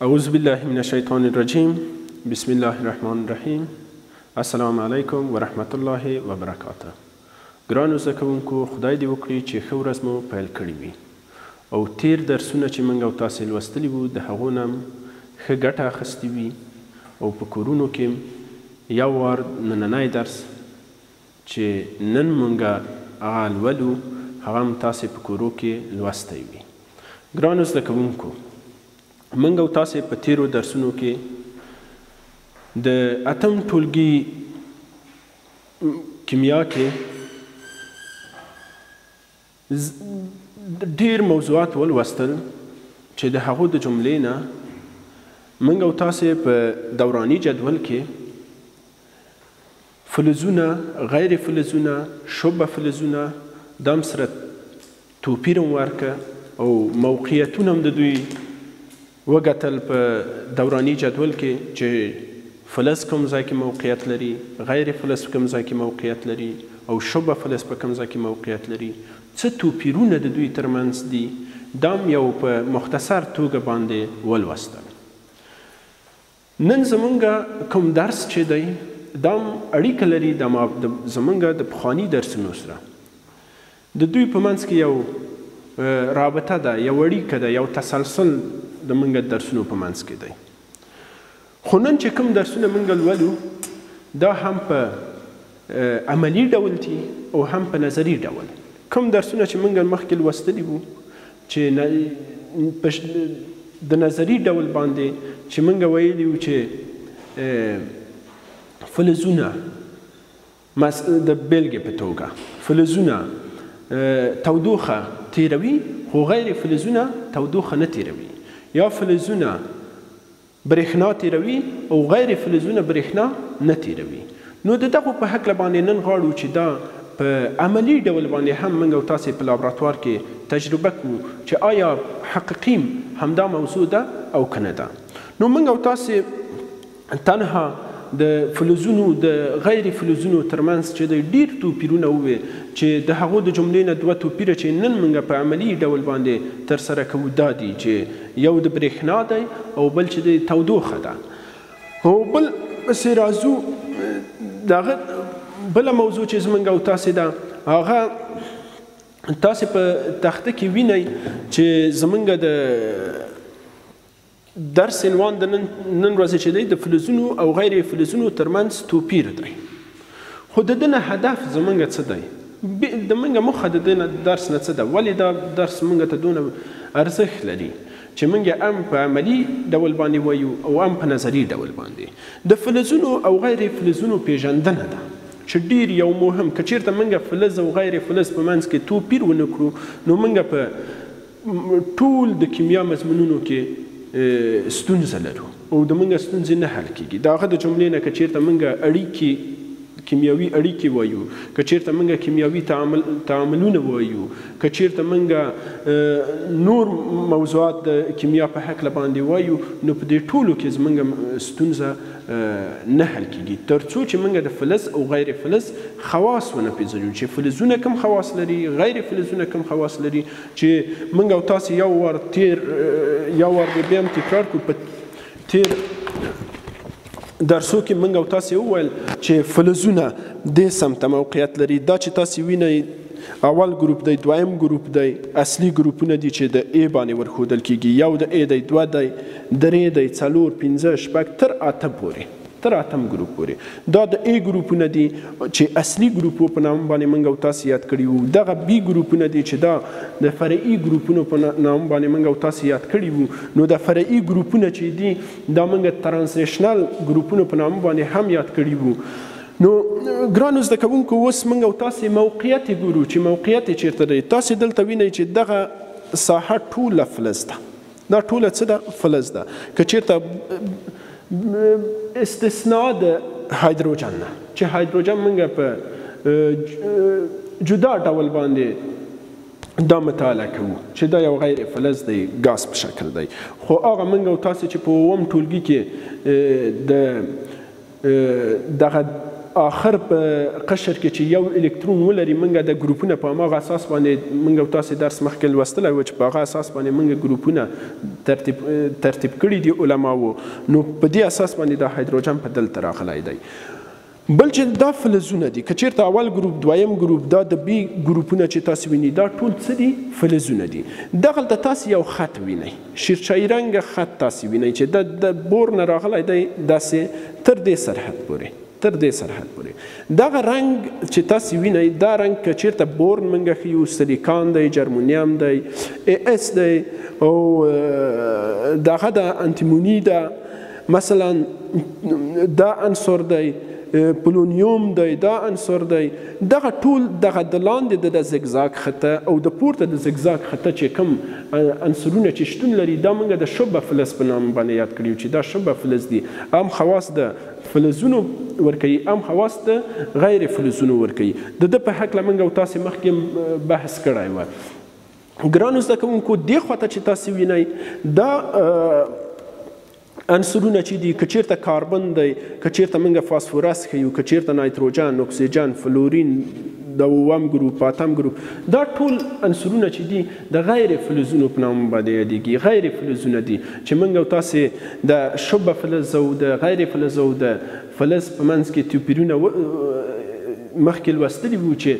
اعوذ بالله من الشیطان الرجیم بسم الله الرحمن الرحیم السلام علیکم ورحمت الله وبرکاته. ګرانو زده کوونکو، خدای دې وکړي چې ښه ورځ مو پیل کړې وي او تیر درسونه چې موږ او تاسې لوستلي وو د هغو نه ښه ګټه اخیستې وي او په کورونو کې یو وار نننی درس چې نن موږ هغه لولو هغه هم تاسې په کورو کې لوستی وي. ګرانو زده کوونکو، موږ او تاسې په تیرو درسونو کې د اتم ټولګي کیمیا کې ډیر موضوعات ولوستل چې د هغو د جملې نه موږ او تاسې په دوراني جدول کې فلزونه، غیر فلزونه، شبه فلزونه دا هم سره توپیر هم ورکه او موقعیتونه هم د دوی وګتل په دوراني جدول کې چې فلز کوم ځای کې موقعیت لري، غیر فلز کوم ځای کې موقعیت لري او شبه فلز په کوم ځای کې موقعیت لري، څه توپیرونه د دوی ترمنځ دي، دا هم یو په مختصر توګه باندې ولوستل. نن زمونږ کوم درس چې دی دا هم اړیکه لري زمونږ د پخواني درسونو سره. د دوی په منځ کې یو رابطه ده، یو اړیکه ده، یو تسلسل د موږ درسونو په منځ کې دی. خو نن چې کوم درسونه موږ لولو دا هم په عملي ډول دي او هم په نظري ډول. کوم درسونه چې موږ مخکې لوستلي وو چې د نظري ډول باندې چې موږ ویلي وو چې فلزونه د بیلګې په توګه فلزونه تودوخه تیروي خو غیر فلزونه تودوخه نه تیروي، یا فلزونه برېښنا تیروي او غیر فلزونه برېښنا نه تیروي. نو د دغو په هکله باندې نن غواړو چې دا په عملي ډول باندې هم موږ او تاسې په لابراتوار کې تجربه کړو چې آیا حقیقي همدا موضوع ده او که نه ده. نو موږ او تاسې تنها د فلزونو د غیر فلزونو ترمنځ چې د ډیر توپیرونه ووي چې د هغو د جملې نه دوه توپیره چې نن موږ په عملي ډول باندې ترسره کوو دا دي چې یو د برېښنا دی او بل چې د تودوخه ده. او بل پسې راځو د هغه بله موضوع چې زموږ او تاسې ده هغه تاسې په تخته کې وینئ چې زموږ د درس عنوان د نن ورځې چې دی د فلزونو او غیر فلزونو ترمنځ توپیر دی. خو د ده نه هدف زموږ څه دی؟ د موږ موخه د دې درس نه څه ده؟ ولې دا درس موږ ته دونه ارزښت لري چې موږ هم په عملي ډول باندې وایو او هم په نظري ډول باندې؟ د فلزونو او غیر فلزونو پیژندنه ده چې ډیر یو مهم. که چیرته موږ فلز او غیر فلز په منځ کې توپیر ونه کړو نو موږ په ټول د کیمیا مضمونونو کې ستونزه لرو او د موږ ستونزې نه حل کیږي. د هغه د جملې نه که چیرته موږ اړیکې کیمیاوي اړیکې وایو، که چیرته موږ کیمیاوي تعاملونه وایو، که چیرته موږ نور موضوعات د کیمیا په هکله باندې وایو، نو په دې ټولو کې زموږ ستونزه نه حل کیږي تر څو چې موږ د فلز او غیر فلز خواص ونه پېژنو چې فلزونه کوم خواص لري، غیر فلزونه کوم خواص لري، چې موږ او تاسې یو وار بیا هم تکرار کړو. په تیر درسو کې موږ او تاسې وویل چې فلزونه دې سمته موقعیت لري. دا چې تاسې وینئ اول ګروپ دی، دویم ګروپ دی، اصلي ګروپونه دي چې د ای باندې ورښودل کیږي. یو د ای دی، دوه دی، درې دی، څلور، پنځه، شپږ تر اته پورې، تر اتم ګروپ پورې. دا د ای ګروپونه دي چې اصلي ګروپ په نام باندې موږ او تاسې یاد کړي وو. دغه بي ګروپونه دي چې دا د فرعي ګروپونو په نام باندې موږ او تاسې یاد کړي وو. نو د فرعي ګروپونه چې دي دا موږ ترانزیشنل ګروپونو په نام باندې هم یاد کړي وو. نو ګرانو زده کوونکو، اوس موږ او تاسې موقعیت ګورو چې موقعیت یې چیرته دی. تاسې دلته وینئ چې دغه ساحه ټوله فلز ده، دا ټوله څه ده؟ فلز ده. که چیرته استثناء د هایدروجن نه چې هایدروجن موږ په جدا ډول باندې دا مطالعه کوو چې دا یو غیر فلز دی، ګاز په شکل دی. خو هغه موږ او تاسې چې په اووم ټولګي کې دغه آخر په قشر کې چې یو الکترون ولري موږ د ګروپونه په هماغه اساس باندې موږ تاسې درس مخکې لوستلی و چې په هغه اساس باندې موږ ګروپونه ترتیب کړي دي علماو نو په دې اساس باندې دا هایدروجن په دلته راغلی دی بل چې دا فلزونه دي که چېرته اول ګروپ دویم ګروپ دا د بي ګروپونه چې تاسې ویني دا ټول څه دي فلزونه دي دغلته تاسې یو خط وینئ شیرچایي رنګه خط تاسې وینئ چې د بور نه راغلی دی داسې تر دې سرحد پورې دغه رنګ چې تاسې وینئ دا رنګ که چېرته بورن موږ ښیو سلیکان دی جرمونیم دی اس دی او دغه د انتیموني ده مثلا دا عنصر دی پولونیوم دی دا عنصر دی دغه ټول دغه د لاندې د زګزاګ خطه او د پورته د زګزاګ خطه چې کوم عنصرونه چې شتون لري دا موږ د شبه فلز په نام باندې یاد کړي چې دا شبه فلز دي عام خواص د فلزونو ورکوي عام خواص د غیر فلزونو ورکوي د ده په هکله موږ او تاسې مخکې بحث کړی و ګرانو زده کوونکو دې خواته چې تاسې وینئ دا عنصرونه چې دي که چېرته کاربن دی که چېرته موږ فاسفورس ښیو که چېرته نایتروجن اکسیجن فلورین د اووم ګروپ اتم ګروپ دا ټول عنصرونه چې دي د غیر فلزونو په نام باندې یادېږي غیر فلزونه دي چې موږ او تاسې د شبه فلز او د غیر فلز او د فلز په منځ کې توپیرونه مخکې لوستلي وو چې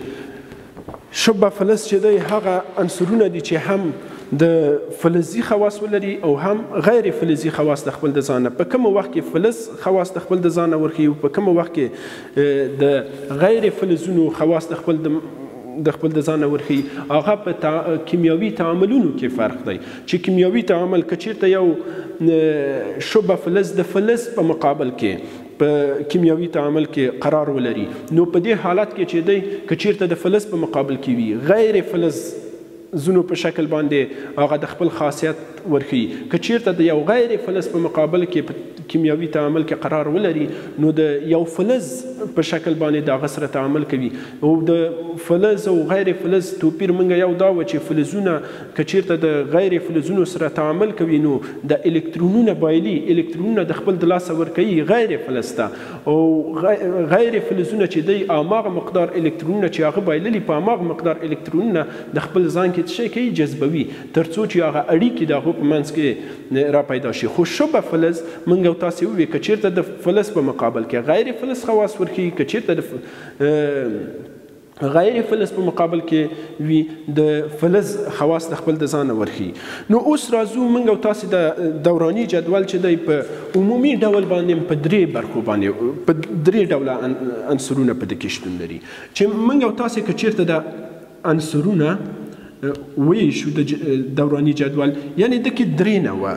شبه فلز چې دی هغه عنصرونه دي چې هم د فلزي خواص ولري او هم غیر فلزي خواص د خپل د ځانه په کوم وخت کې فلز خواص د خپل د ځانه ورخي او په کوم وخت کې د غیر فلزونو خواص د خپل د ځانه ورخي هغه په کیمیاوي تعاملونو کې فرق دی چې کیمیاوي تعامل که چېرته یو شبه فلز د فلز په مقابل کې په کیمیاوي تعامل کې قرار ولري نو په دې حالت کې چې دی که چېرته د فلز په مقابل کې وي غیر فلز زونو په شکل باندې هغه د خپل خاصیت ورښيي که چېرته د یو غیر فلز په مقابل کې په کیمیاوي تعامل کې قرار ولري نو د یو فلز په شکل باندې د هغه سره تعامل کوي او د فلز او غیر فلز توپیر موږ یو دا و چې فلزونه که چېرته د غیر فلزونو سره تعامل کوي نو د الکترونونه بایلي الکترونونه د خپل د لاسه ورکوي غیر فلز ته او غیر فلزونه چې دی هماغه مقدار الکترونونه چې هغه بایللي په هماغه مقدار الکترونونه د خپل ځان کې څه شی کوي جذبوي تر څو چې هغه اړیکې د هغو په منځ کې را پیدا شي خو شبه فلز موږ او تاسې ووایو که چېرته د فلز په مقابل کې غیر فلز خواص ورښيي که چېرته د غیر فلز په مقابل کې وي د فلز خواص د خپل د ځانه ورښيي نو اوس راځو موږ او تاسې د دوراني جدول چې دی په عمومي ډول باندې په درې برخو باندې په درې ډوله عنصرونه په دې کې شتون لري چې موږ او تاسې که چېرته د عنصرونه ویشو د دوراني جدول یعنی دکې درې نوعه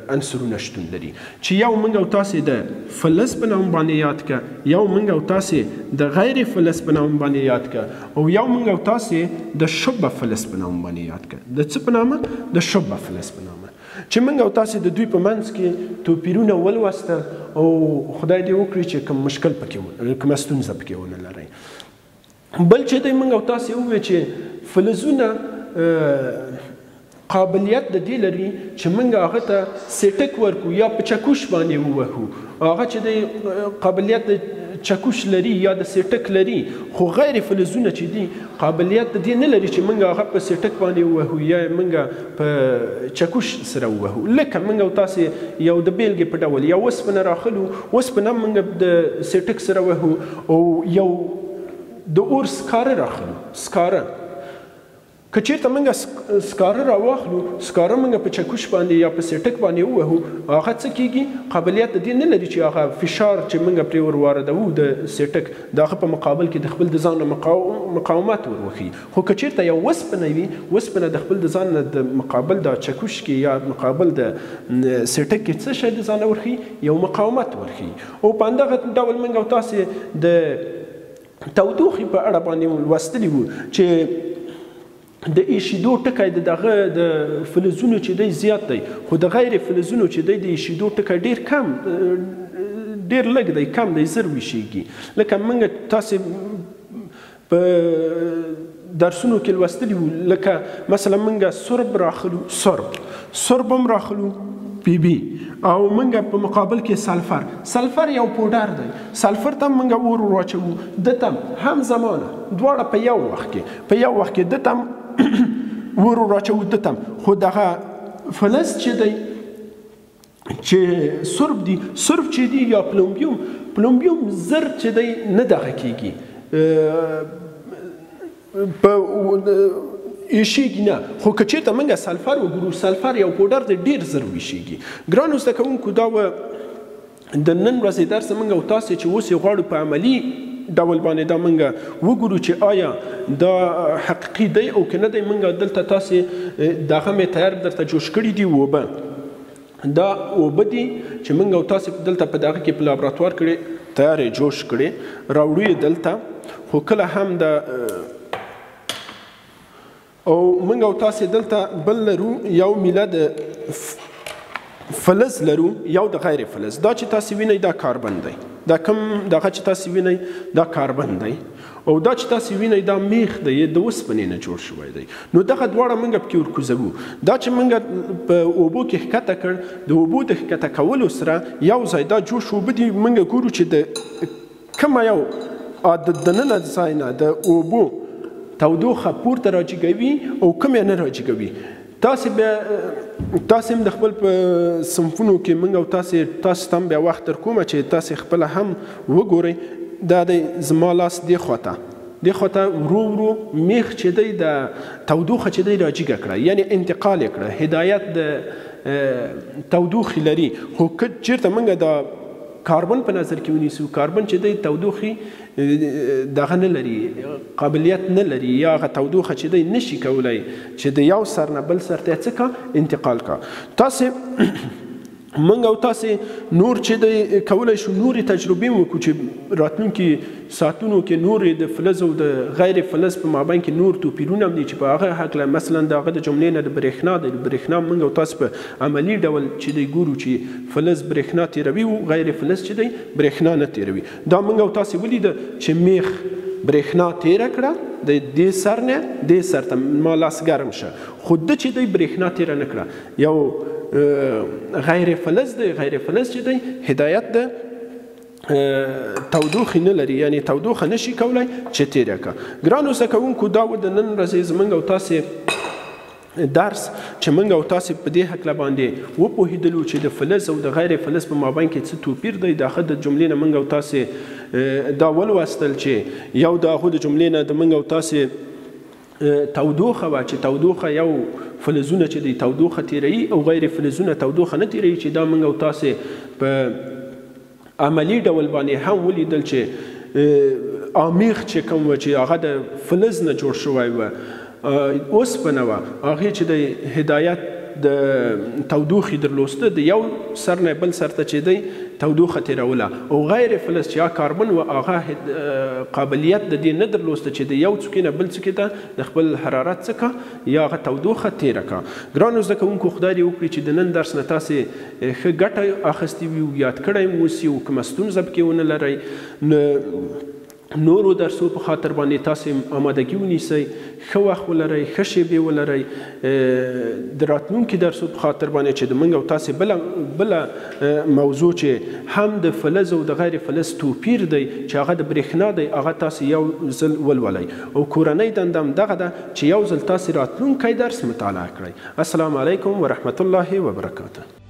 عنصرونه شتون لري چې یو موږ او تاسې د فلز په نام باندې یاد کړه یو موږ او تاسې د غیر فلز په نام باندې یاد کړه او یو موږ او تاسې د شبه فلز په نام باندې یاد کړه د څه په نامه د شبه فلز په نامه چې موږ او تاسې د دوی په منځ کې توپیرونه ولوستل او خدای دې وکړي چې کوم مشکل پکې کومه ستونزه پکې ونه لرئ بل چې دی موږ او تاسې ووایو چې فلزونه قابلیت د دې لري چې موږ هغه ته سیټک ورکو یا په چکوش باندې ووهو هغه چې دی قابلیت د چکوش لري یا د سیټک لري خو غیر فلزونه چې دي قابلیت د دې نه لري چې موږ هغه په سیټک باندې ووهو یا موږ په چکوش سره ووهو لکه موږ او تاسې یو د بیلګې په ډول یو اوسپنه راخلو اوسپنه موږ د سیټک سره ووهو او یو د اور سکاره راخلو سکاره که چېرته موږ سکاره راواخلو سکاره موږ په چکوش باندې یا په سیټک باندې ووهو هغه څه کېږي قابلیت د دې نه لري چې هغه فشار چې موږ پرې ور واردوو د سیټک د هغه په مقابل کې د خپل د ځان مقاومت ور وښيي خو که چېرته یو وسپنه وي وسپنه د خپل د ځان د مقابل د چکوش کې یا مقابل د سیټک کې څه شی د ځانه ورښيي یو مقاومت ورښيي او په همدغه ډول موږ او تاسې د تودوخې په اړه باندې لوستلي وو چې د ایشیدو ټکی دغه د فلزونو چې دی زیات دی خو د غیر فلزونو چې دی د ایشیدو ټکی ډیر کم ډیر لږ دی کم دی زر ویشیږي لکه موږ تاسې په درسونو کې لوستلي وو لکه مثلا موږ سرب راخلو سرب هم راخلو پی بی او منګه په مقابل کې سلفر یو پوډر دی. سلفر ته منګه اور واچوو، د ته هم زمانه دواړه په یو وخت کې د ته اور واچوو د ته. خو دغه فلز چې دی چې سرب دی، سرب چې دی یا پلومبیوم زر چې دی نه دغه کیږي په ایشیږي نه. خو که چېرته موږ سلفر وګورو، سلفر یو پوډر دی ډېر زر ویشیږي. ګرانو زده کوونکو دا و د نن ورځې درس موږ او تاسې چې اوس یې غواړو په عملي ډول باندې دا موږ وګورو چې آیا دا حقیقي دی او که نه دی. موږ دلته تاسې دغه مې تیار درته جوش کړي دي اوبه. دا اوبه دي چې موږ او تاسې دلته په دغه کې په لابراتوار کړې تیار یې جوش کړې، راوړو یې دلته. خو کله هم د او موږ او تاسې دلته بل لرو یو میله د فلز لرو، یو د غیر فلز. دا چې تاسې وینئ دا کاربن دی، دا کوم دغه چې تاسې وینئ دا کاربن دی، او دا چې تاسې وینئ دا میخ دی، د اوسپنې نه جوړ شوی دی. نو دغه دواړه موږ پکې ورکوزوو. دا چې موږ په اوبو کې ښکته کړ، د اوبو د ښکته کولو سره یو ځای دا جوش اوبه دي. موږ ګورو چې د کومه یو د دننه ځای نه د اوبو تودوخه پورته راجګوي او کوم یې نه راجګوي. تاسې هم د خپل په صنفونو کې موږ او تاسې ته هم بیا وخت در کومه چې تاسې خپله هم وګورئ. دا دی زما لاس دې خواته ورو میخ چې دی د تودوخه چې دی راجګه کړه، یعنی انتقال یې کړه، هدایت د تودوخې لري. خو که چېرته موږ دا کاربن په نظر کې ونیسو، کاربن چې دی تودوخې دغه نه لري، قابلیت نه لري، یا هغه تودوخه چې دی نشي کولی چې د یو سر نه بل سر ته څه کا انتقال کا. تاسې موږ او تاسې نور چې دی کولی شو نورې تجربې وکړو چې راتلونکي ساعتونو کې نورې د فلز او د غیر فلز په مابین کې نور توپیرونه هم دي چې په هغه هکله مثلا د هغه د جملې نه د برېښنا دی. د برېښنا موږ او تاسې په عملي ډول چې دی ګورو چې فلز برېښنا تیروي او غیر فلز چې دی برېښنا نه تیروي. دا موږ او تاسې ولیده چې میخ برېښنا تیره کړه د دې سر نه دې سر ته، ما لاس ګرم شه، خو ده چې دی برېښنا تیره نه کړه. یو غیر فلز دی، غیر فلز چې دی هدایت د تودوخې نه لري، یعنی تودوخه نشي کولی چې تیره کړه. ګرانو زده کوونکو دا و د نن ورځې زموږ او تاسې درس چې موږ او تاسې په دې هکله باندې وپوهېدلو چې د فلز او د غیر فلز په مابین کې څه توپیر دی. د هغه د جملې نه موږ او تاسې دا ولوستل چې یو د هغو د جملې نه د موږ او تاسې تودوخه وه چې تودوخه یو فلزونه چې دی تودوخه تیروي او غیر فلزونه تودوخه نه تیروي، چې دا موږ او تاسې په عملي ډول باندې هم ولیدل چې امیخ چې کوم و چې هغه د فلز نه جوړ شوی و، اوسپنه وه، هغې چې د هدایت د تودوخې درلوسته د یو سر نه بل سر ته چې دی تودوخه تیروله، او غیر فلز چې هغه کاربن و هغه قابلیت د دې نه درلوسته چې د یو څوکې نه بل څوکې ته د خپل حرارت څخه یا هغه تودوخه تیره کړه. ګرانو زده کوونکو خدای دې وکړي چې د نن درس نه تاسې ښه ګټه اخیستې وي او یاد کړی مو اوسي، او کومه ستونزه پکې ونه لرئ. نورو درسو په خاطر باندې تاسې آمادګي ونیسئ، ښه وخت ولرئ، ښه شیبې ولرئ. د راتلونکي درسو په خاطر باندې چې د موږ او تاسې بله موضوع چې هم د فلز او د غیر فلز توپیر دی چې هغه د برېښنا دی، هغه تاسې یو ځل ولولئ. او کورنۍ دنده هم دغه ده چې یو ځل تاسې راتلونکی درس مطالعه کړئ. السلام علیکم ورحمة الله وبرکاته.